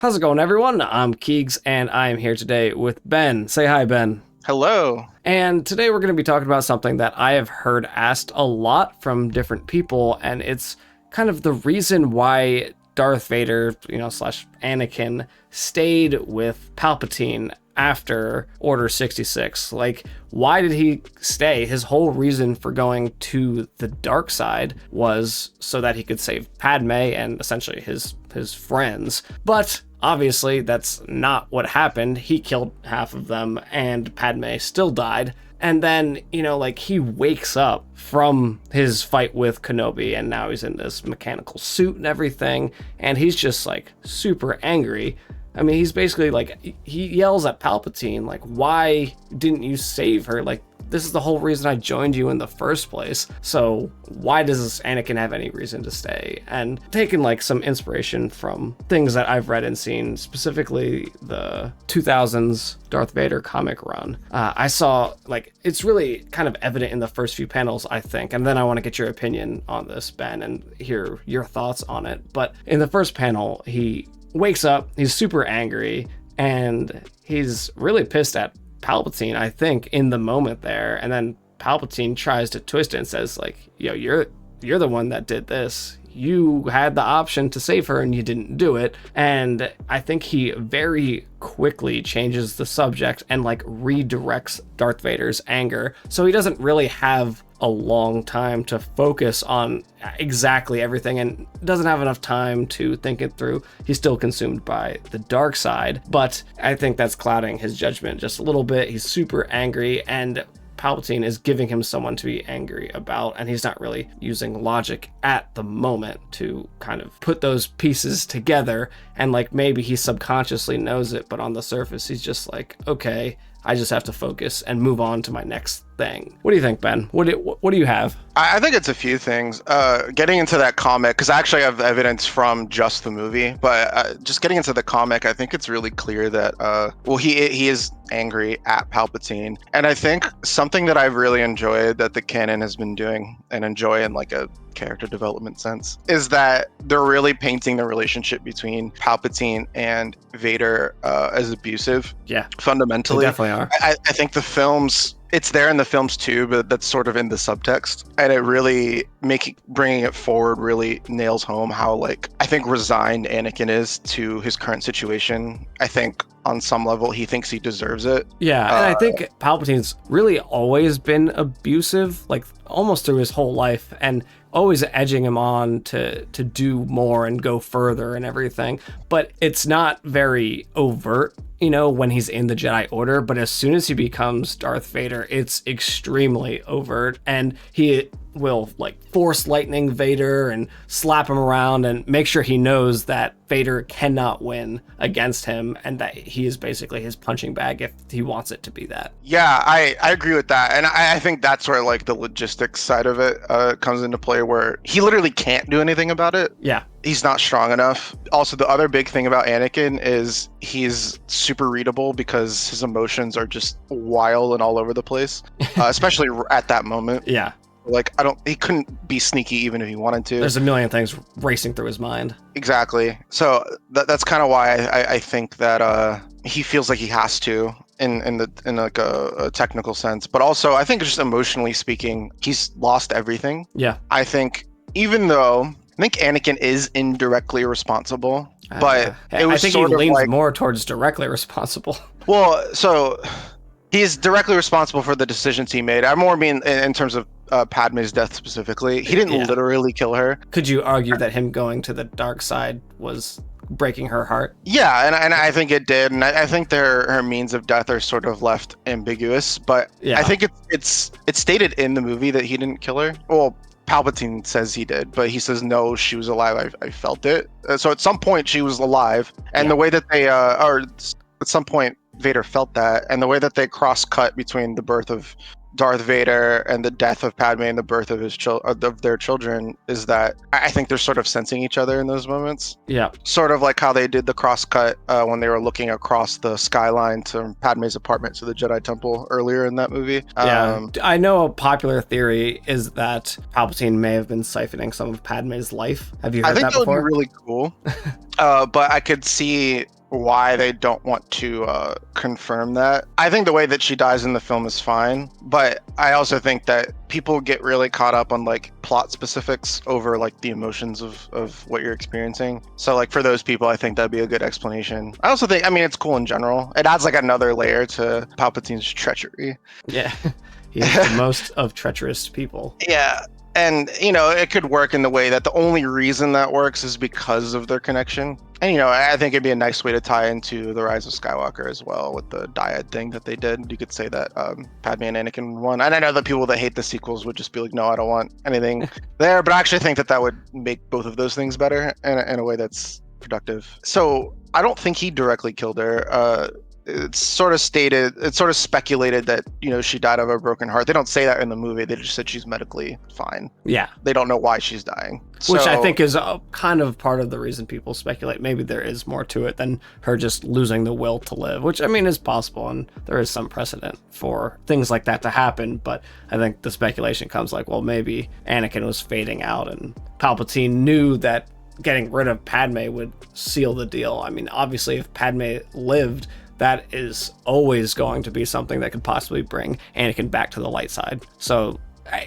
How's it going, everyone? I'm Keegs, and I am here today with Ben. Say hi, Ben. Hello. And today we're going to be talking about something that I have heard asked a lot from different people, and it's kind of the reason why Darth Vader, slash Anakin, stayed with Palpatine after Order 66. Like, why did he stay? His whole reason for going to the dark side was so that he could save Padme and essentially his friends. But obviously, that's not what happened. He killed half of them, and Padme still died. And then, he wakes up from his fight with Kenobi, and now he's in this mechanical suit and everything, and he's just, super angry. I mean, he's basically, he yells at Palpatine, why didn't you save her? This is the whole reason I joined you in the first place. So why does Anakin have any reason to stay? And taking some inspiration from things that I've read and seen, specifically the 2000s Darth Vader comic run, I saw it's really kind of evident in the first few panels, I think. And then I want to get your opinion on this, Ben, and hear your thoughts on it. But in the first panel, he wakes up, he's super angry, and he's really pissed at Palpatine, I think, in the moment there. And then Palpatine tries to twist it and says, yo, you're the one that did this. You had the option to save her and you didn't do it. And I think he very quickly changes the subject and redirects Darth Vader's anger. So he doesn't really have a long time to focus on exactly everything and doesn't have enough time to think it through. He's still consumed by the dark side, but I think that's clouding his judgment just a little bit. He's super angry, and Palpatine is giving him someone to be angry about, and he's not really using logic at the moment to kind of put those pieces together. And maybe he subconsciously knows it, but on the surface he's just okay, I just have to focus and move on to my next thing. What do you think, Ben? What do you have? I think it's a few things. Getting into that comic, because I actually have evidence from just the movie, but just getting into the comic, I think it's really clear that, he is angry at Palpatine. And I think something that I've really enjoyed that the canon has been doing and enjoy in a character development sense is that they're really painting the relationship between Palpatine and Vader as abusive. Yeah, fundamentally. they definitely are. I think the films, it's there in the films too, but that's sort of in the subtext, and it really bringing it forward really nails home how I think resigned Anakin is to his current situation. I think on some level he thinks he deserves it. Yeah, and I think Palpatine's really always been abusive, almost through his whole life, and always edging him on to do more and go further and everything. But it's not very overt, when he's in the Jedi Order. But as soon as he becomes Darth Vader, it's extremely overt, and he will force lightning Vader and slap him around and make sure he knows that Vader cannot win against him, and that he is basically his punching bag if he wants it to be that. Yeah, I agree with that, and I think that's where the logistics side of it comes into play, where he literally can't do anything about it. Yeah, he's not strong enough. Also, the other big thing about Anakin is he's super readable because his emotions are just wild and all over the place, especially at that moment. Yeah. He couldn't be sneaky even if he wanted to. There's a million things racing through his mind. Exactly. So that's kind of why I think that he feels like he has to in a technical sense, but also I think just emotionally speaking, he's lost everything. Yeah. I think even though I think Anakin is indirectly responsible, but I think he leans more towards directly responsible. Well, so he's directly responsible for the decisions he made. I more mean in terms of Padme's death specifically. He didn't literally kill her. Could you argue that him going to the dark side was breaking her heart? Yeah, and I think it did, and I think her means of death are sort of left ambiguous. But yeah. I think it's stated in the movie that he didn't kill her. Well, Palpatine says he did, but he says no, she was alive. I felt it. So at some point she was alive, and the way that they or at some point Vader felt that, and the way that they cross-cut between the birth of Darth Vader and the death of Padme and the birth of their children is that I think they're sort of sensing each other in those moments. Yeah. Sort of like how they did the cross cut when they were looking across the skyline to Padme's apartment to the Jedi Temple earlier in that movie. Yeah, I know a popular theory is that Palpatine may have been siphoning some of Padme's life. Have you heard I think that that would be before? really cool. But I could see why they don't want to confirm that. I think the way that she dies in the film is fine, but I also think that people get really caught up on like plot specifics over like the emotions of what you're experiencing. So like for those people, I think that'd be a good explanation. I also think, I mean, it's cool in general. It adds like another layer to Palpatine's treachery. Yeah, he is the most of treacherous people. Yeah. And, you know, it could work in the way that the only reason that works is because of their connection. And, you know, I think it'd be a nice way to tie into The Rise of Skywalker as well with the dyad thing that they did. You could say that Padme and Anakin won. And I know the people that hate the sequels would just be like, no, I don't want anything there. But I actually think that that would make both of those things better in a way that's productive. So I don't think he directly killed her. It's sort of speculated that, you know, she died of a broken heart. They don't say that in the movie. They just said she's medically fine. Yeah. They don't know why she's dying. Which I think is kind of part of the reason people speculate. Maybe there is more to it than her just losing the will to live, which I mean is possible, and there is some precedent for things like that to happen. But I think the speculation comes like, well, maybe Anakin was fading out and Palpatine knew that getting rid of Padme would seal the deal. I mean, obviously, if Padme lived, that is always going to be something that could possibly bring Anakin back to the light side. So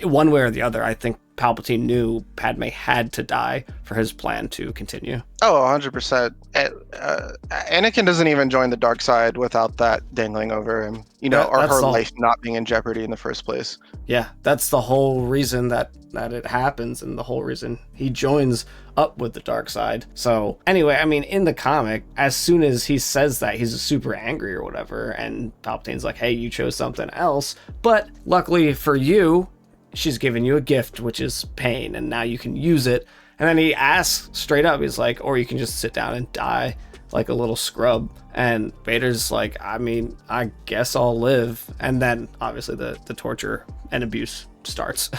one way or the other, I think Palpatine knew Padme had to die for his plan to continue. Oh, 100%. Anakin doesn't even join the dark side without that dangling over him, you know, or her life not being in jeopardy in the first place. Yeah, that's the whole reason that it happens, and the whole reason he joins up with the dark side. So anyway, I mean, in the comic, as soon as he says that, he's super angry or whatever, and Palpatine's like, hey, you chose something else, but luckily for you, she's given you a gift, which is pain, and now you can use it. And then he asks straight up, he's like, or you can just sit down and die like a little scrub. And Vader's like, I mean, I guess I'll live. And then obviously the torture and abuse starts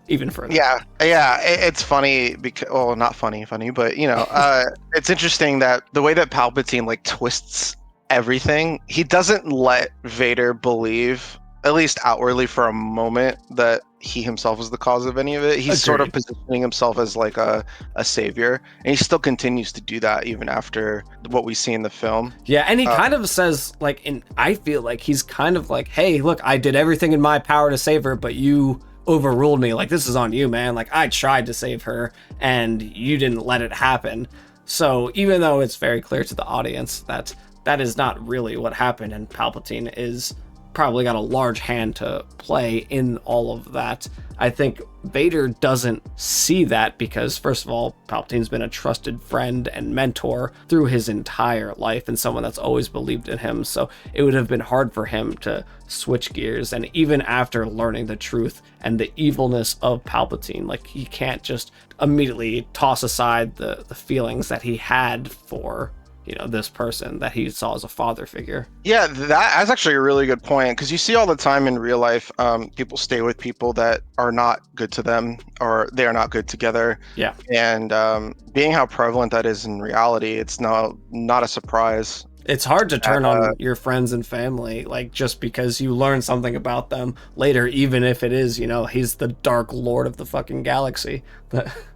even further. Yeah, it's funny because, well, not funny, but you know, it's interesting that the way that Palpatine like twists everything, he doesn't let Vader believe, at least outwardly for a moment, that he himself is the cause of any of it. He's Agreed. Sort of positioning himself as like a savior, and he still continues to do that even after what we see in the film. Yeah, and he kind of says, like, I feel like he's kind of like, hey, look, I did everything in my power to save her, but you overruled me. Like, this is on you, man. Like, I tried to save her, and you didn't let it happen. So even though it's very clear to the audience that that is not really what happened, and Palpatine is probably got a large hand to play in all of that, I think Vader doesn't see that because, first of all, Palpatine's been a trusted friend and mentor through his entire life and someone that's always believed in him. So it would have been hard for him to switch gears. And even after learning the truth and the evilness of Palpatine, like, he can't just immediately toss aside the feelings that he had for, you know, this person that he saw as a father figure. Yeah, that's actually a really good point, because you see all the time in real life, people stay with people that are not good to them, or they are not good together. Yeah. And being how prevalent that is in reality, it's not a surprise. It's hard to turn on your friends and family, like, just because you learn something about them later, even if it is, you know, he's the Dark Lord of the fucking galaxy.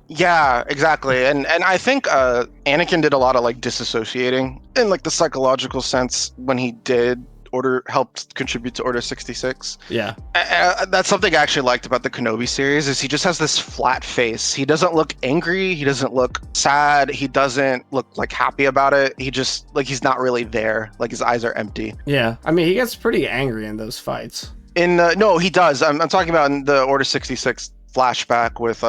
Yeah, exactly. And I think Anakin did a lot of like disassociating in like the psychological sense when he did helped contribute to Order 66. Yeah. That's something I actually liked about the Kenobi series, is he just has this flat face. He doesn't look angry, he doesn't look sad, he doesn't look like happy about it. He just, like, he's not really there. Like, his eyes are empty. Yeah. I mean, he gets pretty angry in those fights. No, he does. I'm talking about in the Order 66 flashback with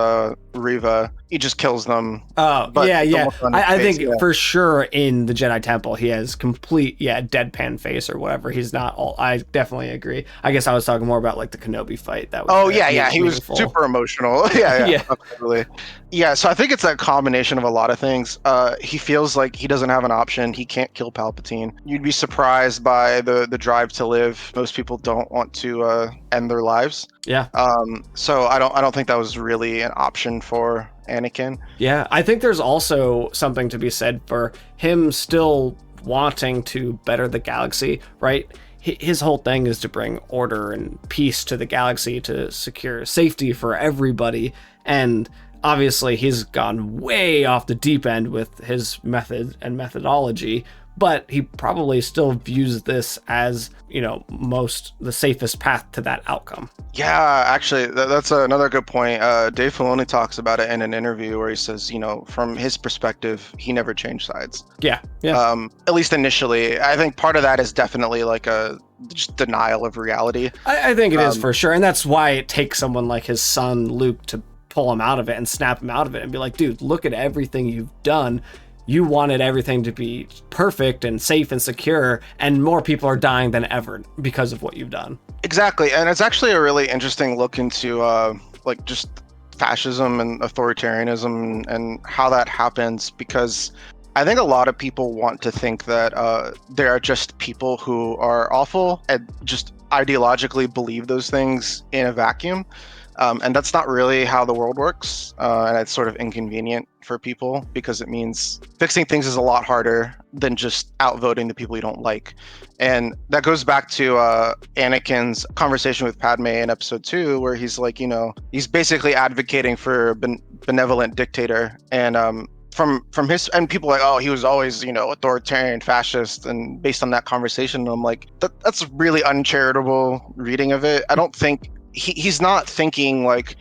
Riva. he just kills them. Oh, But yeah, it's yeah. almost on his I face, think yeah. for sure in the Jedi Temple, he has complete, deadpan face or whatever. He's not all. I definitely agree. I guess I was talking more about like the Kenobi fight. That was Oh yeah, yeah, he was meaningful. super emotional. Yeah, yeah, Yeah. absolutely. Yeah, so I think it's a combination of a lot of things. He feels like he doesn't have an option. He can't kill Palpatine. You'd be surprised by the drive to live. Most people don't want to end their lives. Yeah. So I don't think that was really an option for Anakin. Yeah. I think there's also something to be said for him still wanting to better the galaxy, right? His whole thing is to bring order and peace to the galaxy, to secure safety for everybody. And obviously, he's gone way off the deep end with his method and methodology, but he probably still views this as, the safest path to that outcome. Yeah, actually, that's another good point. Dave Filoni talks about it in an interview where he says, from his perspective, he never changed sides. Yeah, yeah. At least initially. I think part of that is definitely like a just denial of reality. I think it is for sure. And that's why it takes someone like his son, Luke, to pull him out of it and snap him out of it and be like, dude, look at everything you've done. You wanted everything to be perfect and safe and secure, and more people are dying than ever because of what you've done. Exactly. And it's actually a really interesting look into like just fascism and authoritarianism and how that happens, because I think a lot of people want to think that there are just people who are awful and just ideologically believe those things in a vacuum. And that's not really how the world works. And it's sort of inconvenient for people because it means fixing things is a lot harder than just outvoting the people you don't like. And that goes back to Anakin's conversation with Padme in episode 2, where he's like, he's basically advocating for a benevolent dictator. And from his, and people are like, oh, he was always, authoritarian, fascist. And based on that conversation, I'm like, that's a really uncharitable reading of it. I don't think he's not thinking like,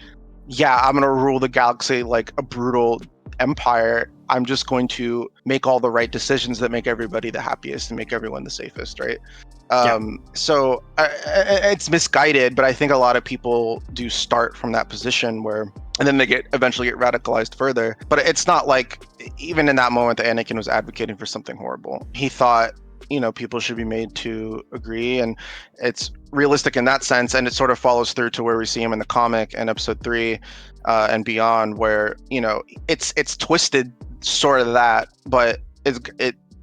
yeah, I'm going to rule the galaxy like a brutal empire. I'm just going to make all the right decisions that make everybody the happiest and make everyone the safest, right? So it's misguided, but I think a lot of people do start from that position where, and then they eventually get radicalized further. But it's not like, even in that moment, that Anakin was advocating for something horrible. He thought, people should be made to agree, and it's realistic in that sense, and it sort of follows through to where we see him in the comic in episode 3 and beyond, where it's twisted sort of that, but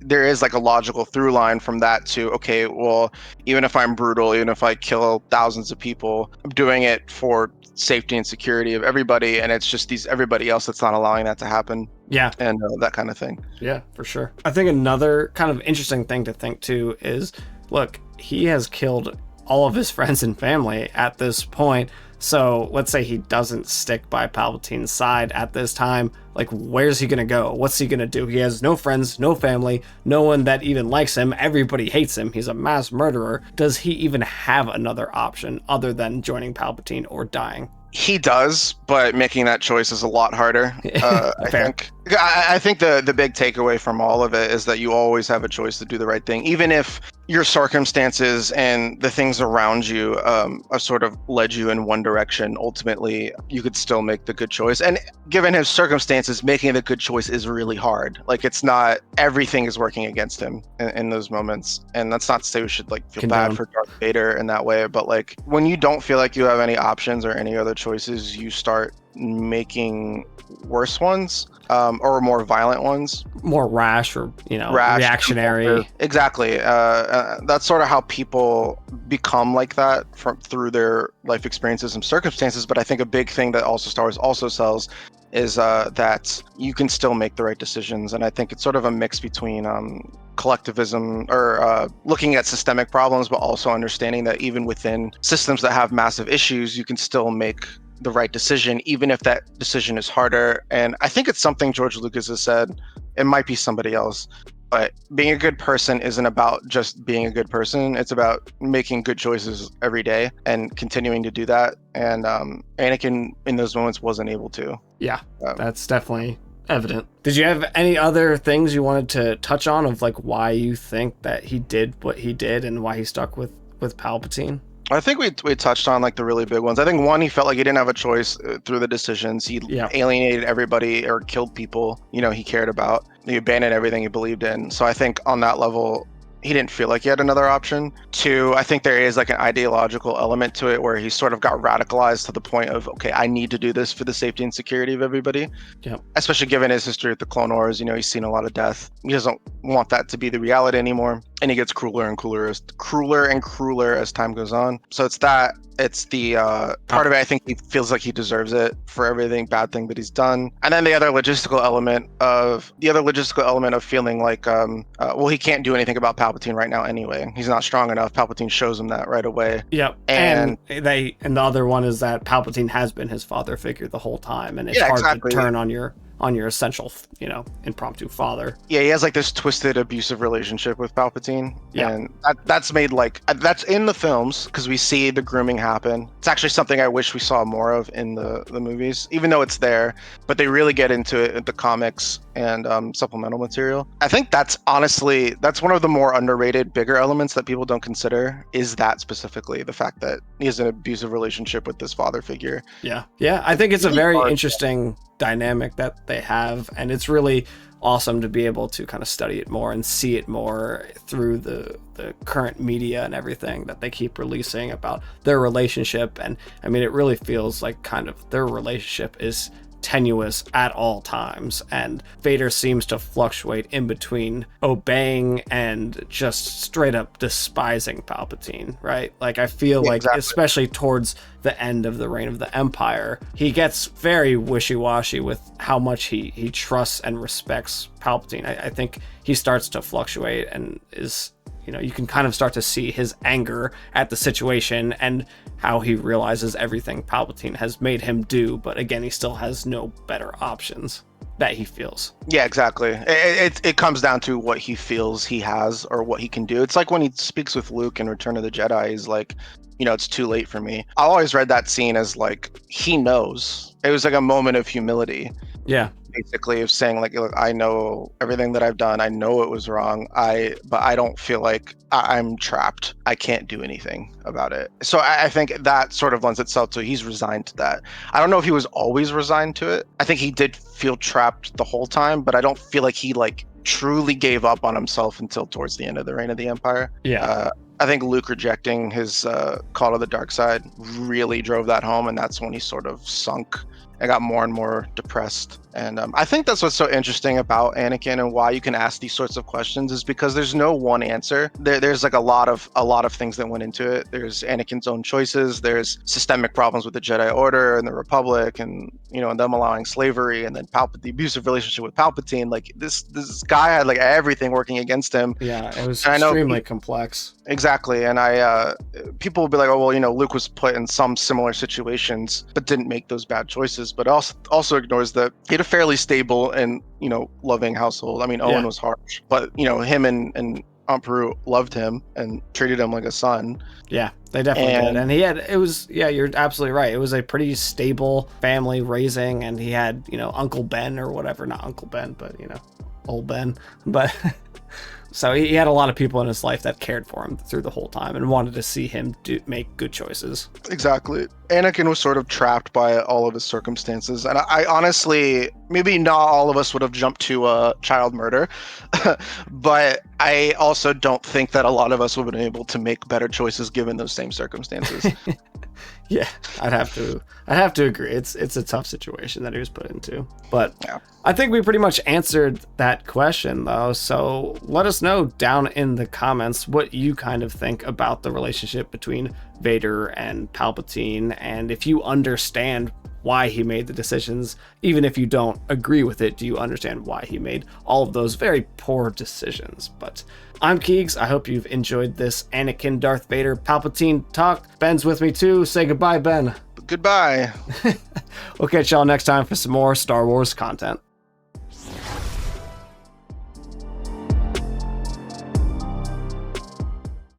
there is like a logical through line from that to, okay, well, even if I'm brutal, even if I kill thousands of people, I'm doing it for safety and security of everybody, and it's just everybody else that's not allowing that to happen. Yeah. And that kind of thing. Yeah, for sure. I think another kind of interesting thing to think too is, look, he has killed all of his friends and family at this point. So let's say he doesn't stick by Palpatine's side at this time. Like, where's he going to go? What's he going to do? He has no friends, no family, no one that even likes him. Everybody hates him. He's a mass murderer. Does he even have another option other than joining Palpatine or dying? He does, but making that choice is a lot harder. I think. I think the big takeaway from all of it is that you always have a choice to do the right thing, even if your circumstances and the things around you have sort of led you in one direction. Ultimately, you could still make the good choice. And given his circumstances, making the good choice is really hard. Like, it's not everything is working against him in those moments. And that's not to say we should like feel bad for Darth Vader in that way, but like when you don't feel like you have any options or any other choices, you start making worse ones, or more violent ones, more rash, or reactionary. Exactly. That's sort of how people become like that through their life experiences and circumstances. But I think a big thing that also Star Wars also sells is that you can still make the right decisions. And I think it's sort of a mix between collectivism, or looking at systemic problems, but also understanding that even within systems that have massive issues, you can still make the right decision, even if that decision is harder. And I think it's something George Lucas has said. It might be somebody else, but being a good person isn't about just being a good person. It's about making good choices every day and continuing to do that. And Anakin in those moments wasn't able to. Yeah, that's definitely evident. Did you have any other things you wanted to touch on of like why you think that he did what he did and why he stuck with Palpatine? I think we touched on like the really big ones. I think one, he felt like he didn't have a choice through the decisions. He Yeah. alienated everybody or killed people, he cared about. He abandoned everything he believed in. So I think on that level, he didn't feel like he had another option. Two, I think there is like an ideological element to it where he sort of got radicalized to the point of, okay, I need to do this for the safety and security of everybody. Yeah. Especially given his history with the Clone Wars, he's seen a lot of death. He doesn't want that to be the reality anymore. And he gets crueler and crueler as time goes on. So it's that. It's the part of it. I think he feels like he deserves it for everything bad thing that he's done. And then the other logistical element of feeling like, well, he can't do anything about Palpatine right now anyway. He's not strong enough. Palpatine shows him that right away. Yep. And the other one is that Palpatine has been his father figure the whole time, and it's hard to turn on your essential, impromptu father. Yeah, he has like this twisted, abusive relationship with Palpatine. Yeah. And that's made that's in the films because we see the grooming happen. It's actually something I wish we saw more of in the movies, even though it's there, but they really get into it in the comics and supplemental material. I think that's one of the more underrated, bigger elements that people don't consider, is that specifically the fact that he has an abusive relationship with this father figure. Yeah. Yeah. I think it's a very interesting dynamic that they have, and it's really awesome to be able to kind of study it more and see it more through the current media and everything that they keep releasing about their relationship. And I mean, it really feels like kind of their relationship is tenuous at all times, and Vader seems to fluctuate in between obeying and just straight up despising Palpatine, right? Like, I feel like especially towards the end of the reign of the Empire, he gets very wishy-washy with how much he trusts and respects Palpatine. I think he starts to fluctuate and is, you can kind of start to see his anger at the situation and how he realizes everything Palpatine has made him do, but again, he still has no better options that he feels. Yeah, exactly. It comes down to what he feels he has or what he can do. It's like when he speaks with Luke in Return of the Jedi, he's like, it's too late for me. I always read that scene as like, he knows. It was like a moment of humility. Yeah. Basically, of saying like, look, I know everything that I've done. I know it was wrong. But I don't feel like I'm trapped. I can't do anything about it. So I think that sort of lends itself to he's resigned to that. I don't know if he was always resigned to it. I think he did feel trapped the whole time, but I don't feel like he truly gave up on himself until towards the end of the reign of the Empire. Yeah. I think Luke rejecting his call to the dark side really drove that home, and that's when he sort of sunk and got more and more depressed. And I think that's what's so interesting about Anakin and why you can ask these sorts of questions, is because there's no one answer. There's like a lot of things that went into it. There's Anakin's own choices. There's systemic problems with the Jedi Order and the Republic, and and them allowing slavery, and then the abusive relationship with Palpatine. Like this guy had like everything working against him. Yeah, it was extremely complex. Exactly, and people will be like, oh well, Luke was put in some similar situations, but didn't make those bad choices. But also ignores that he had a fairly stable and loving household. I mean, Owen was harsh, but him and Aunt Peru loved him and treated him like a son. Yeah, they definitely did. And you're absolutely right. It was a pretty stable family raising, and he had Uncle Ben or whatever, not Uncle Ben, but old Ben, but. So he had a lot of people in his life that cared for him through the whole time and wanted to see him make good choices. Exactly. Anakin was sort of trapped by all of his circumstances. And I honestly, maybe not all of us would have jumped to child murder, but I also don't think that a lot of us would have been able to make better choices given those same circumstances. Yeah, I'd have to agree. It's a tough situation that he was put into. But yeah. I think we pretty much answered that question though. So let us know down in the comments what you kind of think about the relationship between Vader and Palpatine, and if you understand why he made the decisions. Even if you don't agree with it, do you understand why he made all of those very poor decisions? But I'm Keegs. I hope you've enjoyed this Anakin, Darth Vader, Palpatine talk. Ben's with me too. Say goodbye, Ben. Goodbye. We'll catch y'all next time for some more Star Wars content.